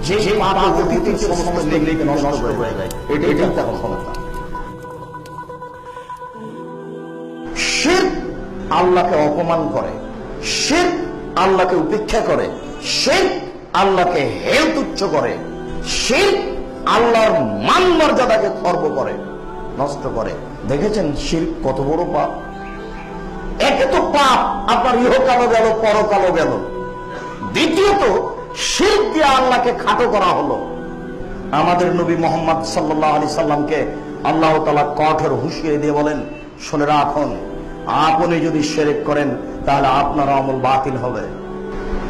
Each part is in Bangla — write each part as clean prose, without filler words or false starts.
যে পাপ অতীতের সমস্ত নেকিকে নষ্ট করে দেয়, এটাই তার ক্ষমতা। শিরক আল্লাহকে অপমান করে, শিরক আল্লাহকে উপেক্ষা করে, শিরক আল্লাহকে হেয় তুচ্ছ করে, শিরক আল্লাহর মান মর্যাদাকে খর্ব করে, নষ্ট করে। দেখেছেন শিরক কত বড় পাপ। একে তো পাপ আপনার ইহকালও গেল, পরকালও গেল। দ্বিতীয়ত শিরক দিয়ে আল্লাহকে খাটো করা হলো। আমাদের নবী মুহাম্মদ সাল্লাল্লাহু আলাইহি সাল্লামকে আল্লাহ তাআলা কঠোর হুঁশিয়ারি দিয়ে বলেন, শুনে রাখুন, আপনি যদি শিরক করেন তাহলে আপনার আমল বাতিল হবে।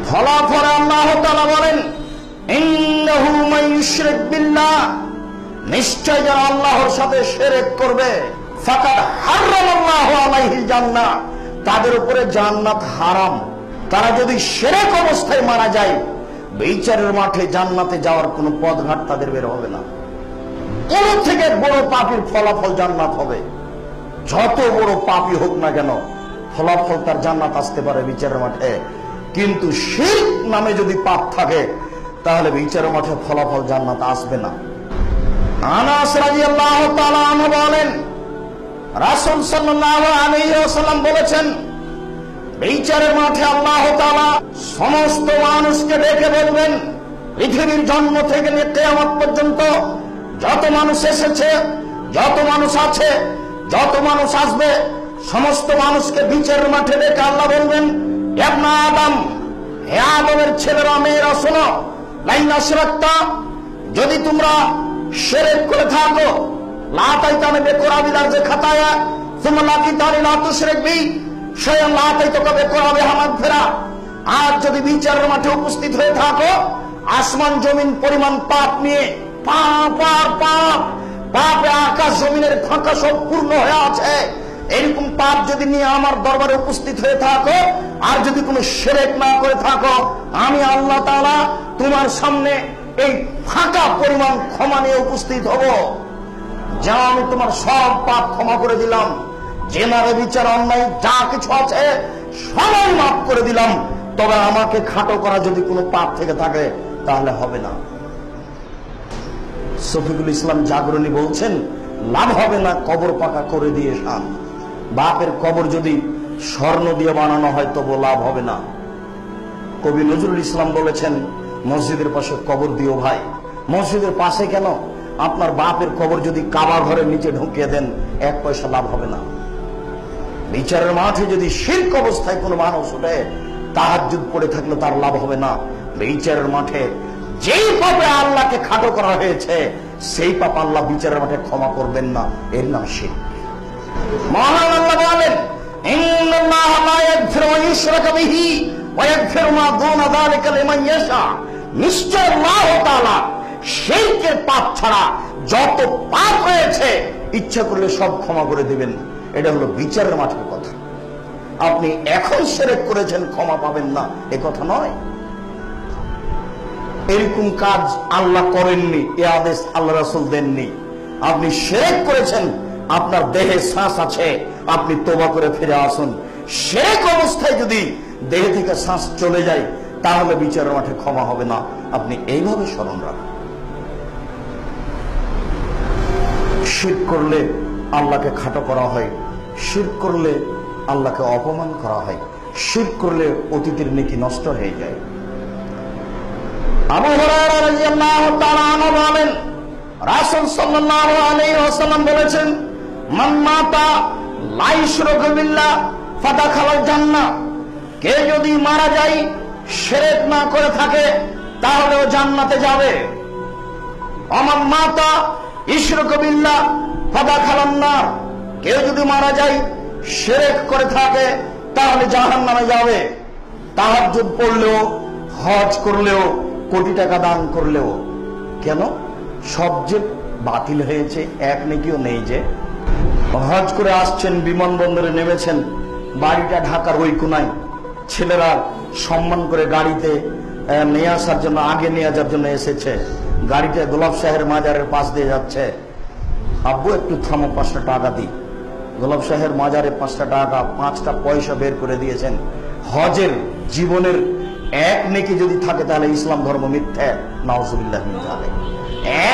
ফলাফলে আল্লাহ তাআলা বলেন, ইন্নাহু মান ইউশরিক বিল্লাহ, নিশ্চয় যারা আল্লাহর সাথে শিরক করবে, ফাকাদ হারামাল্লাহু আলাইহিল জান্নাহ, তাদের উপরে জান্নাত হারাম। তারা যদি শিরক অবস্থায় মারা যায়, বিচারের মাঠে জান্নাতে যাওয়ার কোনো পথঘাট তাদের বের হবে না। বড় থেকে বড় পাপীর ফলাফল জান্নাত হবে। যত বড় পাপী হোক না কেন, ফলাফল তার জান্নাত আসতে পারে বিচারের মাঠে। কিন্তু শিরক নামে যদি পাপ থাকে, তাহলে বিচারের মাঠে ফলাফল জান্নাত আসবে না। আনাস রাদিয়াল্লাহু তাআলা আনহু বলেন, রাসূল সাল্লাল্লাহু আলাইহি ওয়াসাল্লাম বলেছেন, বিচারের মাঠে আল্লাহ তাআলা সমস্ত মানুষকে ডেকে বলবেন, পৃথিবীর জন্ম থেকে নিয়ে কিয়ামত পর্যন্ত যত মানুষ এসেছে, যত মানুষ আছে, যত মানুষ আসবে, সমস্ত মানুষকে বিচারের মাঠে ডেকে আল্লাহ বলবেন, ইবনা আদম, হে আদমের ছেলেরা মেয়েরা শোনো, লাইন আশরাকতা, যদি তোমরা শিরক করে থাকো, লা তাইতানে বেকুরাবিদার যে খাতায়া সুম্মা লাকিতানি লা তুশরিক বি শাইআন লা তাইতাকা বেকুরাবি হামাদ ফেরা। আর যদি বিচারের মাঠে উপস্থিত হয়ে থাকো, আসমান জমিন পরিমাণ পাপ নিয়ে, পাপ আর পাপ, পাপে আকাশ জমিনের ফাঁকা সব পূর্ণ হয়ে আছে, এরকম পাপ যদি নিয়ে আমার দরবারে উপস্থিত হয়ে থাকো, আর যদি কোনো শিরক না করে থাকো, আমি আল্লাহ তাআলা তোমার সামনে এই ফাঁকা পরিমাণ ক্ষমা নিয়ে উপস্থিত হব। যা আমি তোমার সব পাপ ক্ষমা করে দিলাম, জেনারে বিচার অন্যায় যা কিছু আছে সবাই মাফ করে দিলাম, তবে আমাকে খাটো করা যদি কোনো পাপ থেকে থাকে তাহলে হবে না। শফিকুল ইসলাম জাগরণী বলছেন, লাভ হবে না কবর পাকা করে দিয়ে শান। বাপের কবর যদি স্বর্ণ দিয়ে বানানো হয় তবু লাভ হবে না। কবি নজরুল ইসলাম বলেছেন, মসজিদের পাশে কবর দিও ভাই। মসজিদের পাশে কেন, আপনার বাপের কবর যদি কাবা ঘরের নিচে ঢুকিয়ে দেন, এক পয়সা লাভ হবে না। বিচারের মাঠে যদি শিরক অবস্থায় কোনো মানুষ ওঠে, তাহাজ্জুদ পড়ে থাকলে তার লাভ হবে না। বিচারের মাঠে যেই পাপে আল্লাহকে খাটো করা হয়েছে, সেই পাপ আল্লাহ বিচারের মাঠে ক্ষমা করবেন না, এর নাম শিরক। মহান আল্লাহ বলেন, ইন্নাল্লাহা লা ইয়াগফিরু আন ইউশরাকা বিহি ওয়া ইয়াগফিরু মা দুনা যালিকা লিমান ইয়াশা, নিশ্চয় আল্লাহ তাআলা শিরকের পাপ ছাড়া যত পাপ রয়েছে ইচ্ছা করলে সব ক্ষমা করে দিবেন। এটা হলো বিচারের মাঠের কথা। আপনি এখন শিরক করেছেন, ক্ষমা পাবেন না, এ কথা নয়। এরকম কাজ আল্লাহ করেননি, এ আদেশ আল্লাহ রাসূল দেননি। আপনি শিরক করেছেন, আপনার দেহে শ্বাস আছে, আপনি তওবা করে ফিরে আসুন। শিরক অবস্থায় যদি দেহ থেকে শ্বাস চলে যায়, তাহলে বিচারের মাঠে ক্ষমা হবে না। আপনি এইভাবে স্মরণ রাখুন। শিরক করলে আল্লাহকে খাটো করা হয়, শিরক করলে আল্লাহকে অপমান করা হয়, শিরক করলে অতীতের নেকি নষ্ট হয়ে যায়। আবু হুরায়রা রাদিয়াল্লাহু তাআলা আনহু বলেন, রাসূল সাল্লাল্লাহু আলাইহি ওয়াসাল্লাম বলেছেন, মান মাতা লা ইউশরিকু বিল্লাহ ফাদাখালাল জান্নাহ, কে যদি মারা যায় শিরক না করে থাকে তাহলে ও জান্নাতে যাবে। আমান মাতা ইউশরিকু বিল্লাহ ফাদাখালান নার, কেউ যদি মারা যায় শিরক করে থাকে তাহলে জাহান্নামে যাবে। তাহাজ্জুদ পড়লেও, হজ করলেও, কোটি টাকা দান করলেও, কেন সব যে বাতিল হয়েছে, এক নেকিও নেই। যে হজ করে আসছেন, বিমানবন্দরে নেমেছেন, বাড়িটা ঢাকার ওই কোনায়, ছেলেরা সম্মান করে গাড়িতে নিয়ে আসার জন্য, আগে নিয়ে যাওয়ার জন্য এসেছে, গাড়িটা গোলাপ শাহের মাজারের পাশ দিয়ে যাচ্ছে। আব্বু একটু থামো, 5টা টাকা দিই। গোলাপ শাহের মাজারে 5টা টাকা, 5টা পয়সা বের করে দিয়েছেন। হজের জীবনের এক নেকি যদি থাকে তাহলে ইসলাম ধর্ম মিথ্যা, নাউজুবিল্লাহ মিন যালিক।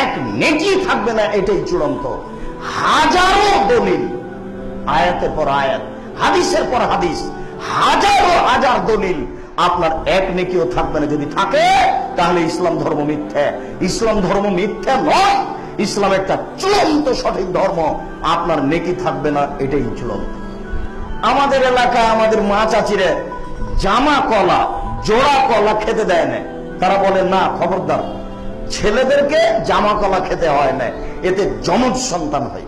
এক নেকি থাকবে না, এটাই চূড়ান্ত। হাজারো দলিল, আয়াতের পর আয়াত, হাদিসের পর হাদিস, হাজারো হাজার দলিল, আপনার এক নেকিও থাকবে না। যদি থাকে তাহলে ইসলাম ধর্ম মিথ্যা। ইসলাম ধর্ম মিথ্যা নয়, ইসলাম একটা চূড়ান্ত সঠিক ধর্ম। আপনার নেকি থাকবে না, এটাই চূড়ান্ত। আমাদের এলাকায় আমাদের মা চাচিরে জামা কলা, জোড়া কলা খেতে দেয় না। তারা বলে না, খবরদার, ছেলেদেরকে জামা কলা খেতে হয় না, এতে যমজ সন্তান হয়।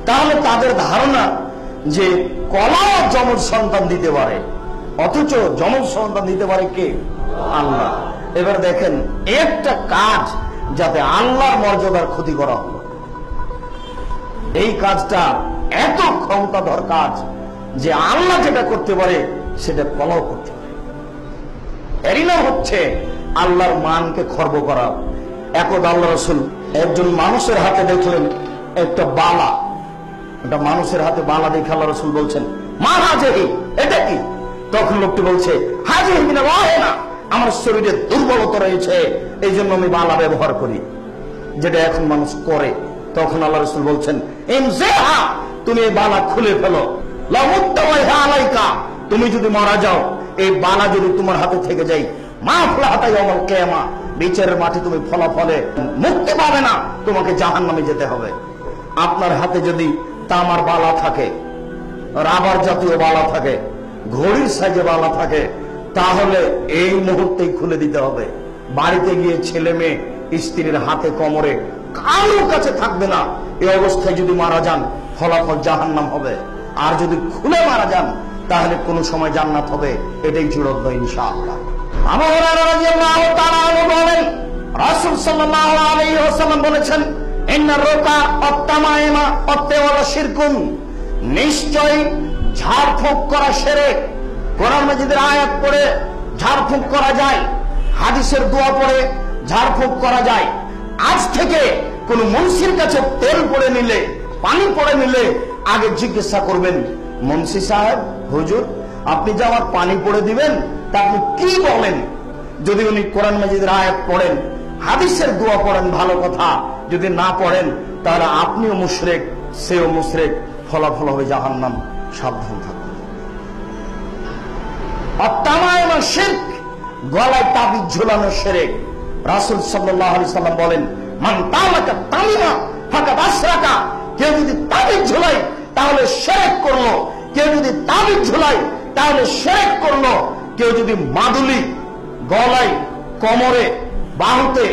তাহলে তাদের ধারণা যে কলাও যমজ সন্তান দিতে পারে, অথচ যমজ সন্তান দিতে পারে কে? আল্লাহ। এবার দেখেন, একটা কাজ যাতে আল্লাহর মর্যাদার ক্ষতি করা হলো, এই কাজটা এত ক্ষমতাধর কাজ যে আল্লাহ যেটা করতে পারে সেটা কলাও করতে পারে। এরই নাম হচ্ছে আল্লাহর মানকে খর্ব করা। একদা আল্লাহ রাসূল একজন মানুষের হাতে দেখলেন একটা বালা, একটা মানুষের হাতে বালা দেখে আল্লাহ রাসূল বলছেন, মা হাজিহি, এটা কি? তখন লোকটি বলছে, হাজিহি মিনাল ওয়াহিনা, আমার শরীরে দুর্বলতা রয়েছে, এই জন্য আমি বালা ব্যবহার করি, যেটা এখন মানুষ করে। তখন আল্লাহ রাসূল বলছেন, ইমজিহা, তুমি এই বালা খুলে ফেলো, লা মুত্তাওয়াইহা আলাইকা, তুমি যদি মারা যাও, এই বালা যদি তোমার হাতে থেকে যায়, মা ফুলাহাতা ইয়াউমাল কিয়ামা, বিচারের মাঠে তুমি ফলাফলে মুক্তি পাবে না, তোমাকে জাহান্নামে যেতে হবে। আপনার হাতে যদি তামার বালা থাকে, রাবার জাতীয় বালা থাকে, ঘড়ির সাইজে বালা থাকে, তাহলে এই মুহূর্তেই খুলে দিতে হবে। বাড়িতে গিয়ে ছেলে মেয়ে স্ত্রীর হাতে কোমরে কারোর কাছে থাকবে না। এই অবস্থায় যদি মারা যান, ফলাফল জাহান্নাম হবে। আর যদি খুলে মারা যান, তাহলে কোন সময় জান্নাত হবে, এটাই চূড়ান্ত ইনশাআল্লাহ। আবু হুরায়রা রাদিয়াল্লাহু তাআলা আনহু বলেন, রাসূল সাল্লাল্লাহু আলাইহি ওয়াসাল্লাম বলেছেন, ইন্নার রুকা ওয়াত-তামাইমা ওয়াত-তাওয়ালা শিরকুন, নিশ্চয়ই ঝাড়ফুঁক করা শিরক। কোরআন মাজিদের আয়াত পড়ে ঝাড়ফুঁক করা যায়, হাদিসের দোয়া পড়ে ঝাড়ফুঁক করা যায়। আজ থেকে কোন মুন্সির কাছে তেল পড়ে নিলে, পানি পড়ে নিলে আগে জিজ্ঞাসা করবেন, মুন্সি সাহেব, হুজুর, আপনি যে আমার পানি পড়ে দিবেন তা আপনি কি বলেন? যদি উনি কোরআন মাজিদের আয়াত পড়েন, হাদিসের দোয়া পড়েন, ভালো কথা। যদি না পড়েন, তাহলে আপনিও মুশরিক, সেও মুশরিক, ফলাফল হবে জাহান্নাম। সাবধান থাকুন। আত-তামাইমা শিরক, গলায় তাবিজ ঝুলানো শিরক। রাসূল সাল্লাল্লাহু আলাইহি সাল্লাম বলেন, মান তালাকা তামিমা ফাকাদ আশরাকা, কেউ যদি তাবিজ ঝুলায় তাহলে শিরক করলো। কেউ যদি তাবিজ ঝুলায় তাহলে শিরক করলো। কেউ যদি মাদুলি গলায়, কোমরে, বাহুতে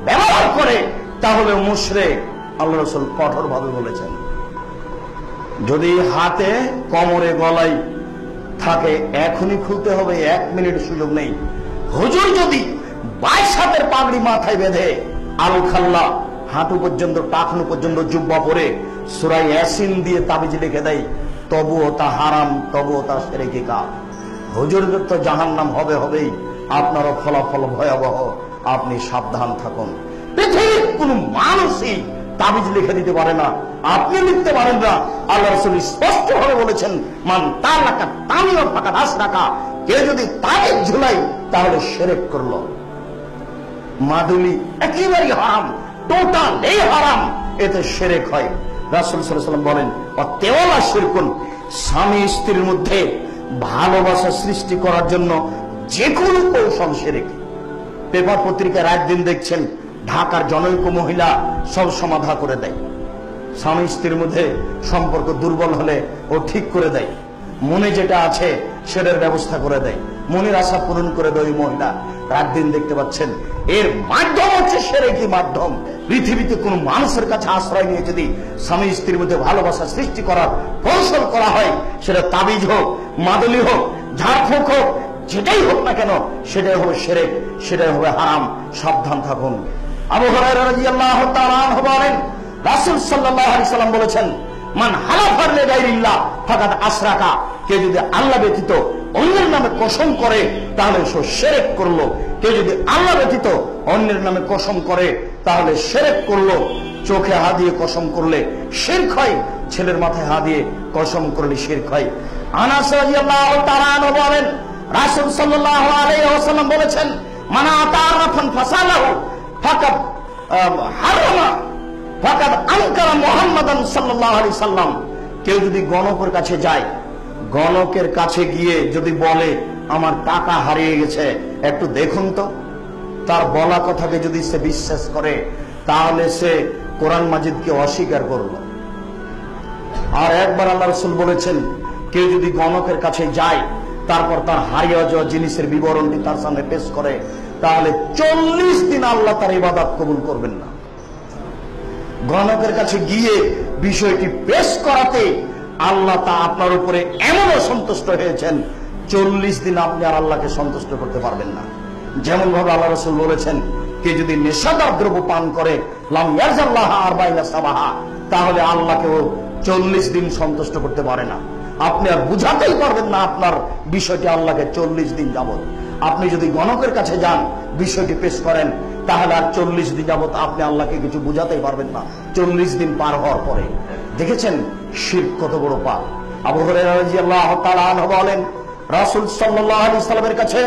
ব্যবহার করে তাহলে মুশরিক। আল্লাহ রাসূল কঠোরভাবে বলেছেন। যদি হাতে, কোমরে, গলায় থাকে, এখনই খুলতে হবে, 1 মিনিট সুযোগ নেই। হুজুর যদি 22 হাতের পাগড়ি মাথায় বেঁধে, আল খাল্লা হাঁটু পর্যন্ত, টাকনু পর্যন্ত জুব্বা পরে সূরা ইয়াসিন দিয়ে তাবিজ লিখে দেয়, তবুও তা হারাম, তবুও তা শিরকি কাজ। হুজুরদের তো জাহান্নাম হবে হবেই, আপনারও ফলাফল ভয়াবহ। আপনি সাবধান থাকুন। পৃথিবীর কোন মানুষই তাবিজ লিখে দিতে পারে না, আপনি লিখতে পারেন না। আল্লাহ রাসূল স্পষ্ট ভাবে বলেছেন, মান তালাকা তামিমা ফাকাদ আশরাকা, কেউ যদি তাবিজ ঝুলাই তাহলে শিরক করলো। মাদুলি একেবারে হারাম, টোটাল এই হারাম, এতে শিরক হয়। রাসূল সাল্লাল্লাহু আলাইহি ওয়াসাল্লাম বলেন, ওয়াত-তাওয়ালা শিরকুন, স্বামী স্ত্রীর মধ্যে ভালোবাসা সৃষ্টি করার জন্য যে কোনো কৌশল শিরক। পেপার পত্রিকায় রাত দিন দেখছেন, ঢাকার জনৈক মহিলা সব সমাধা করে দেয়। স্বামী স্ত্রীর মধ্যে সম্পর্ক দুর্বল হলে ও ঠিক করে দেয়, মনে যেটা আছে সেটার ব্যবস্থা করে দেয়, মনের আশা পূরণ করে দেয় ওই মহিলা। রাত দিন দেখতে পাচ্ছেন, এর মাধ্যম হচ্ছে শিরকি মাধ্যম। পৃথিবীতে কোন মানুষের কাছে আশ্রয় নিয়ে যদি স্বামী স্ত্রীর মধ্যে ভালোবাসা সৃষ্টি করার কৌশল করা হয়, সেটা তাবিজ হোক, মাদুলি হোক, ঝাড়ফুঁক হোক, যেটাই হোক না কেন, সেটাই হবে শিরক, সেটাই হবে হারাম। সাবধান থাকুন। আবু হুরায়রা রাদিয়াল্লাহু তাআলা আনহু বলেন, রাসূল সাল্লাল্লাহু আলাইহি সাল্লাম বলেছেন, মান হালাফা লিগাইরিল্লাহ ফাকাদ আশরাকা, কেউ যদি আল্লাহ ব্যতীত অন্যের নামে কসম করে তাহলে সে শিরক করলো। কেউ যদি আল্লাহ ব্যতীত অন্যের নামে কসম করে তাহলে শিরক করলো। চোখে হাত দিয়ে কসম করলে শিরক হয়, ছেলের মাথায় হাত দিয়ে কসম করলে শিরক হয়। আনাস রাদিয়াল্লাহু তাআলা আনহু বলেন, রাসূল সাল্লাল্লাহু আলাইহি ওয়াসাল্লাম বলেছেন, মান আতা আরাফান ফাসালাহু ফাকাদ হারামা ফাকাদ আনকারা মুহাম্মাদান সাল্লাল্লাহু আলাইহি সাল্লাম। কেউ যদি গণকের কাছে যায়, গণকের কাছে গিয়ে যদি বলে আমার টাকা হারিয়ে গেছে, একটু দেখুন তো, তার বলা কথাকে যদি সে বিশ্বাস করে, তাহলে সে কোরআন মাজিদকে অস্বীকার করলো। আর একবার আল্লাহ রাসূল বলেছেন, কেউ যদি গণকের কাছে যায়, তারপর তার হারিয়ে যাওয়া জিনিসের বিবরণটি তার সামনে পেশ করে, তাহলে 40 দিন আল্লাহ তার ইবাদত কবুল করবেন না। গণকের কাছে গিয়ে বিষয়টি পেশ করাতে আল্লাহ তা আপনার উপরে এমন অসন্তুষ্ট হয়েছেন, 40 দিন আপনি আর আল্লাহকে সন্তুষ্ট করতে পারবেন না। যেমন ভাবে আল্লাহ রাসূল বলেছেন, কে যদি নেশাদার দ্রব্য পান করে লাম ইয়ারজাল্লাহ আরবাইনা সাবাহা, তাহলে আল্লাহকেও 40 দিন সন্তুষ্ট করতে পারে না। আপনি আর বুঝাতেই পারবেন না আপনার বিষয়টি আল্লাহকে 40 দিন যাবত। আপনি যদি গণকের কাছে যান, বিষয়টি পেশ করেন, তাহলে আর 40 দিন যাবত আপনি আল্লাহকে কিছু বুঝাতেই পারবেন না। 40 দিন পার হওয়ার পরে দেখেছেন শিরক কত বড় পাপ। আবু হুরায়রা রাদিয়াল্লাহু তাআলা আনহু বলেন, রাসূল সাল্লাল্লাহু আলাইহি সাল্লামের কাছে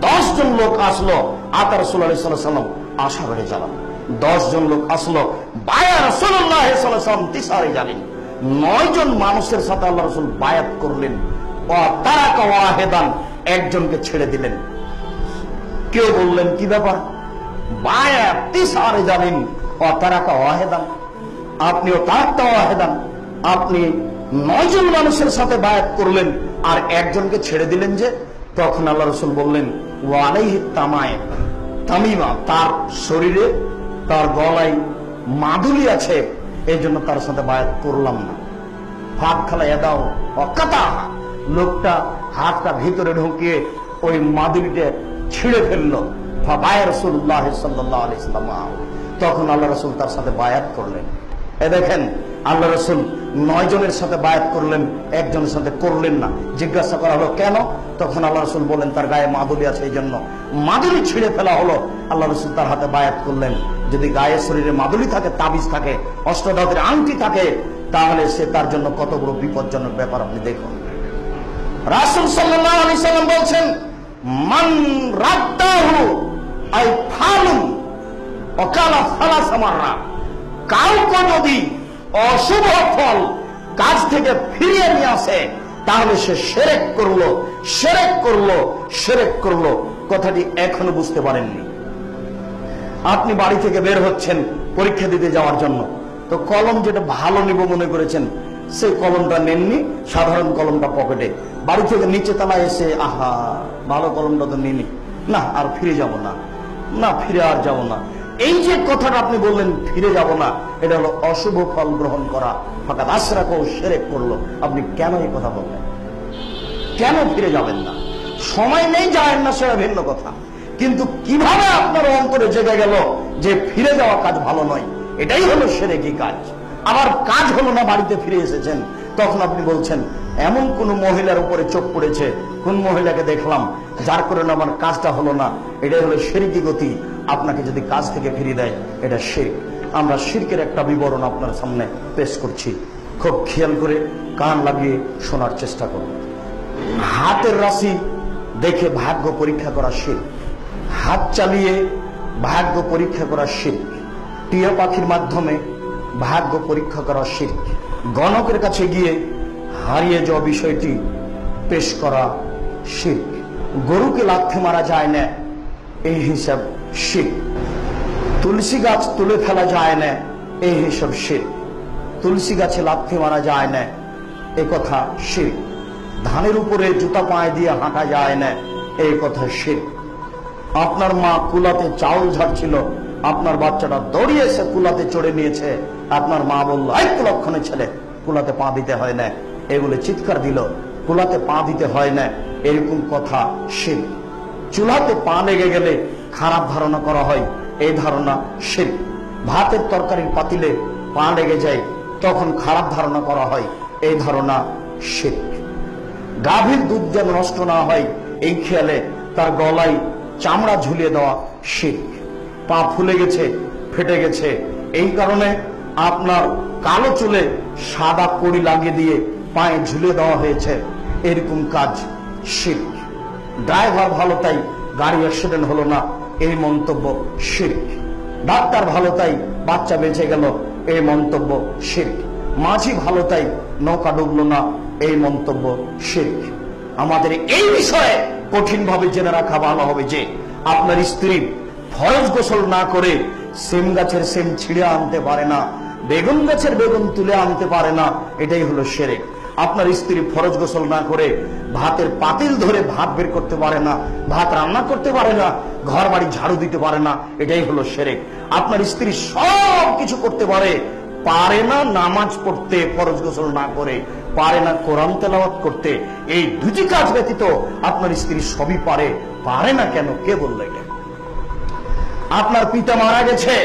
10 জন লোক আসলো। আতা রাসূলুল্লাহ সাল্লাল্লাহু আলাইহি ওয়াসাল্লাম আশা করে জ্বালান। 10 জন লোক আসলো, বায়া রাসূলুল্লাহ সাল্লাল্লাহু আলাইহি ওয়াসাল্লাম তিসারে জানেন। 9 জন মানুষের সাথে আল্লাহ রাসূল বায়াত করলেন। তারাকা ওয়াহিদান, একজনকে ছেড়ে দিলেন। কেউ বললেন কি ব্যাপার, বায়াত তিসারে জানেন ও তারাকা ওয়াহিদান, আপনিও তারাকা ওয়াহিদান, আপনি 9 জন মানুষের সাথে বায়াত করলেন আর একজনকে ছেড়ে দিলেন যে? তখন আল্লাহ রাসূল বললেন, ওয়া আলাইহি তামিমা, তার শরীরে তার গলায় মাদুলি আছে, এই জন্য তার সাথে বায়াত করলাম না। হাত খালা এদাও অকাতা, লোকটা হাতটা ভিতরে ঢুকিয়ে ওই মাদুলিটা ছিঁড়ে ফেললো। ফাবায়া রাসূলুল্লাহ সাল্লাল্লাহু আলাইহি ওয়াসাল্লাম, তখন আল্লাহ রাসূল তার সাথে বায়াত করলেন। এ দেখেন, আল্লাহ রাসূল 9 জনের সাথে বায়াত করলেন, একজনের সাথে করলেন না। জিজ্ঞাসা করা হলো কেন? তখন আল্লাহ রাসূল বলেন, তার গায়ে মাদুলি আছে, এই জন্য মাদুলি ছিঁড়ে ফেলা হলো। আল্লাহ রাসূল তার হাতে বায়াত করলেন। যদি গায়ে শরীরে মাদুলি থাকে, তাবিজ থাকে, অষ্টধাতুর আংটি থাকে, তাহলে সে তার জন্য কত বড় বিপজ্জনক ব্যাপার আপনি দেখুন। রাসূল সাল্লাল্লাহু আলাইহি সাল্লাম বলছেন, মান রাদ্দাহু আই ফালুন ওয়াকালা সালাসা মাররা, কাউকে যদি অশুভ ফল কাজ থেকে ফিরিয়ে নিয়ে আসে, তাহলে সে শিরক করলো, শিরক করলো, শিরক করলো। কথাটি এখনো বুঝতে পারেননি। আপনি বাড়ি থেকে বের হচ্ছেন পরীক্ষা দিতে যাওয়ার জন্য, তো কলম যেটা ভালো নিব মনে করেছেন, সেই কলমটা নেননি, সাধারণ কলমটা পকেটে। বাড়ি থেকে নিচে তলায় এসে, আহা ভালো কলমটা তো নিনি, না আর ফিরে যাব না, না ফিরে আর যাব না। এই যে কথাটা আপনি বললেন ফিরে যাব না, এটা হলো অশুভ ফল গ্রহণ করা, ফাকাদ আশরাকা, শিরক করলো। আপনি কেন এই কথা বললেন? কেন ফিরে যাবেন না? সময় নেই, যাবেন না, সেটা ভিন্ন কথা, কিন্তু কিভাবে আপনার অন্তরে জেগে গেল যে ফিরে যাওয়া কাজ ভালো নয়? এটাই হলো শিরকি কাজ। আবার কাজ হলো না, বাড়িতে ফিরে এসেছেন, তখন আপনি বলছেন এমন কোন মহিলার উপরে চোখ পড়েছে, কোন মহিলাকে দেখলাম, যার কারণে আমার কাজটা হলো না। এটাই হলো শিরকি গতি। আপনাকে যদি কাজ থেকে ফিরিয়ে দেয়, এটা শিরক। আমরা শিরকের একটা বিবরণ আপনার সামনে পেশ করছি, খুব খেয়াল করে কান লাগিয়ে শোনার চেষ্টা করুন। হাতের রাশি দেখে ভাগ্য পরীক্ষা করা শিরক। হাত চালিয়ে ভাগ্য পরীক্ষা করা শিরক। টিয়া পাখির মাধ্যমে ভাগ্য পরীক্ষা করা শিরক। গণকের কাছে গিয়ে হারিয়ে যাওয়া বিষয়টি পেশ করা শিরক। গরুকে লাথি মারা যায় না, এই হিসাব শিরক। তুলসী গাছ তুলে ফেলা যায় না, এই হিসাব শিরক। তুলসী গাছে লাথি মারা যায় না, এই কথা শিরক। ধানের উপরে জুতা পায়ে দিয়ে হাঁটা যায় না, এই কথা শিরক। আপনার মা কুলাতে চাউল ঝাড়ছিল, আপনার বাচ্চাটা দৌড়িয়ে এসে কুলাতে চড়ে নিয়েছে, আপনার মা বলল, এই কুলক্ষণে ছেলে, কুলাতে পা দিতে হয় না, এগুলো চিৎকার দিল, কুলাতে পা দিতে হয় না, এরকম কথা শিরক। চুলাতে পা লেগে গেলে খারাপ ধারণা করা হয়, এই ধারণা শিরক। ভাতের তরকারির পাতিলে পা লেগে যায়, তখন খারাপ ধারণা করা হয়, এই ধারণা শিরক। গাভীর দুধ যেন নষ্ট না হয়, এই খেয়ালে তার গলায় চামড়া ঝুলিয়ে দেওয়া শিরক। পা ফুলে গেছে, ফেটে গেছে, এই কারণে আপনার কালো চুলে সাদা কড়ি লাগিয়ে দিয়ে পায়ে ঝুলিয়ে দেওয়া হয়েছে, এরকম কাজ শিরক। ড্রাইভার ভালো তাই গাড়ি অ্যাক্সিডেন্ট হলো না, এই মন্তব্য শিরক। ডাক্তার ভালো তাই বাচ্চা বেঁচে গেল, এই মন্তব্য শিরক। মাঝি ভালো তাই নৌকা ডুবলো না, এই মন্তব্য শিরক। আমাদের এই বিষয়ে কঠিনভাবে জেনে রাখা ভালো হবে যে আপনার স্ত্রী ফরজ গোসল না করে সেম গাছের সেম ছিঁড়ে আনতে পারে না, বেগুন গাছের বেগুন তুলে আনতে পারে না, এটাই হলো শিরক। আপনার স্ত্রী ফরজ গোসল না করে ভাতের পাতিল ধরে ভাত বের করতে পারে না, ভাত রান্না করতে পারে না, ঘর বাড়ি ঝাড়ু দিতে পারে না, এটাই হলো শিরক। আপনার স্ত্রী সব কিছু করতে পারে না নামাজ পড়তে ফরজ গোসল না করে, পারে না কোরআন তেলাওয়াত করতে, এই দুটি কাজ ব্যতীত আপনার স্ত্রী সবই পারে না কেন? কে বলল এটা? আপনার পিতা মারা গেছে,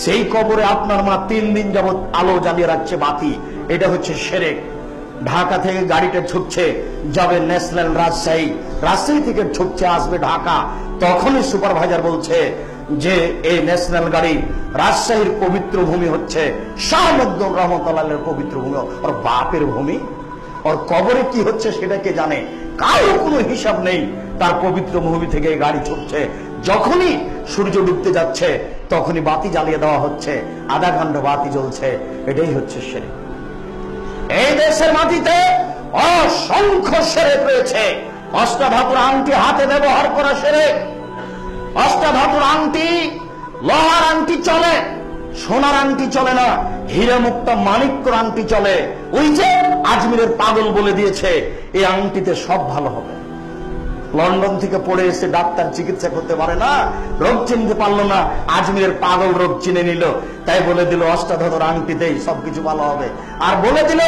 সেই কবরে আপনার মা 3 দিন যাবত আলো জ্বালিয়ে রাখছে, বাতি, এটা হচ্ছে শিরক। ঢাকা থেকে গাড়িটা ছুটছে, যাবে ন্যাশনাল রাজশাহী, রাজশাহী থেকে ছুটছে আসবে ঢাকা, তখনই সুপারভাইজার বলছে যে এই ন্যাশনাল গাড়ি রাজশাহীর পবিত্র ভূমি হচ্ছে শাহ মখদুম রহমতুল্লাহের পবিত্র ভূমি, ওর বাপের ভূমি, ওর কবরে কি হচ্ছে সেটা কে জানে? কারো কোনো হিসাব নেই। তার পবিত্র ভূমি থেকে গাড়ি ছুটছে, যখনই সূর্য ডুবতে যাচ্ছে তখনই বাতি জ্বালিয়ে দেওয়া হচ্ছে, আধা ঘন্টা বাতি জ্বলছে, এটাই হচ্ছে শিরক। এই দেশের মাটিতে অসংখ্য শিরক রয়েছে। অষ্টাধাতুর আংটি হাতে ব্যবহার করা শিরক। অষ্টাধাতুর আংটি, লোহার আংটি চলে, সোনার আংটি চলে না, হীরা মুক্তা মানিক্যর আংটি চলে। ওই যে আজমিরের পাগল বলে দিয়েছে এই আংটিতে সব ভালো হবে। লন্ডন থেকে পড়ে এসে ডাক্তার চিকিৎসা করতে পারে না, রোগ চিনতে পারলো না, আজমিরের পাগল রোগ চিনে নিল, তাই বলে দিল অষ্টাধাতুর আংটিতেই সবকিছু ভালো হবে। আর বলে দিল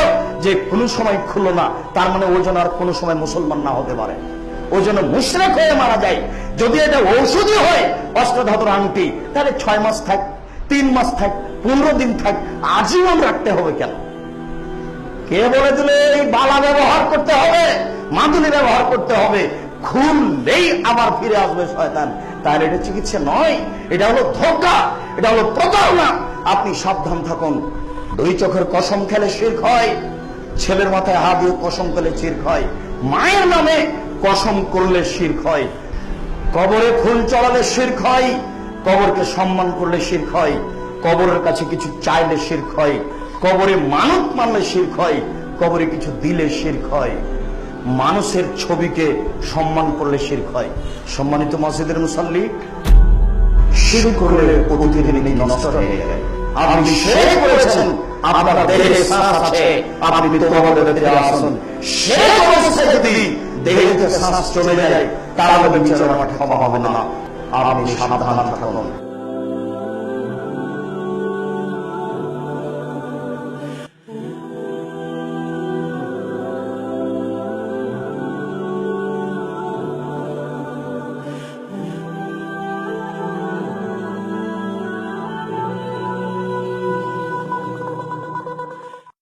যে কোনো সময় খুললো না, তার মানে ওজন আর কোনো সময় মুসলমান না হতে পারে, ওই জন্য মুশরিক হয়ে মারা যায়। যদি এটা ঔষধি হয় অষ্টাধাতুর আংটি, তাহলে 6 মাস থাক, 3 মাস থাক, 15 দিন থাক, আজীবন রাখতে হবে কেন? কে বলে দিলে এই বালা ব্যবহার করতে হবে, মাদুলি ব্যবহার করতে হবে, খুললেই আবার ফিরে আসবে শয়তান? তাহলে এটা চিকিৎসা নয়, এটা হলো ধোঁকা, এটা হলো প্রতারণা। আপনি সাবধান থাকুন। 2 চোখের কসম খেলে শিরক হয়, ছেলের মাথায় হাত দিয়ে কসম খেলে শিরক হয়, মায়ের নামে কসম করলে শিরক হয়, কবরে ফুল চড়ালে শিরক হয়, কবরকে সম্মান করলে শিরক হয়, কবরের কাছে কিছু চাইলে শিরক হয়, কবরে মানত মানলে শিরক হয়, কবরে কিছু দিলে শিরক হয়, মানুষের ছবিকে সম্মান করলে শিরক হয়। সম্মানিত মসজিদের মুসাল্লি, শিরক করলে প্রতিদিন নষ্ট হয়ে যায়। আপনি শিরক করেছেন, আপনার দেহে শ্বাস আছে, আপনি তওবা করতে আসুন। শিরক অবস্থায় যদি দেহে শ্বাস চলে যায়, তাহলে বিচারের মাঠে ক্ষমা হবে না। আপনি সাবধান থাকুন।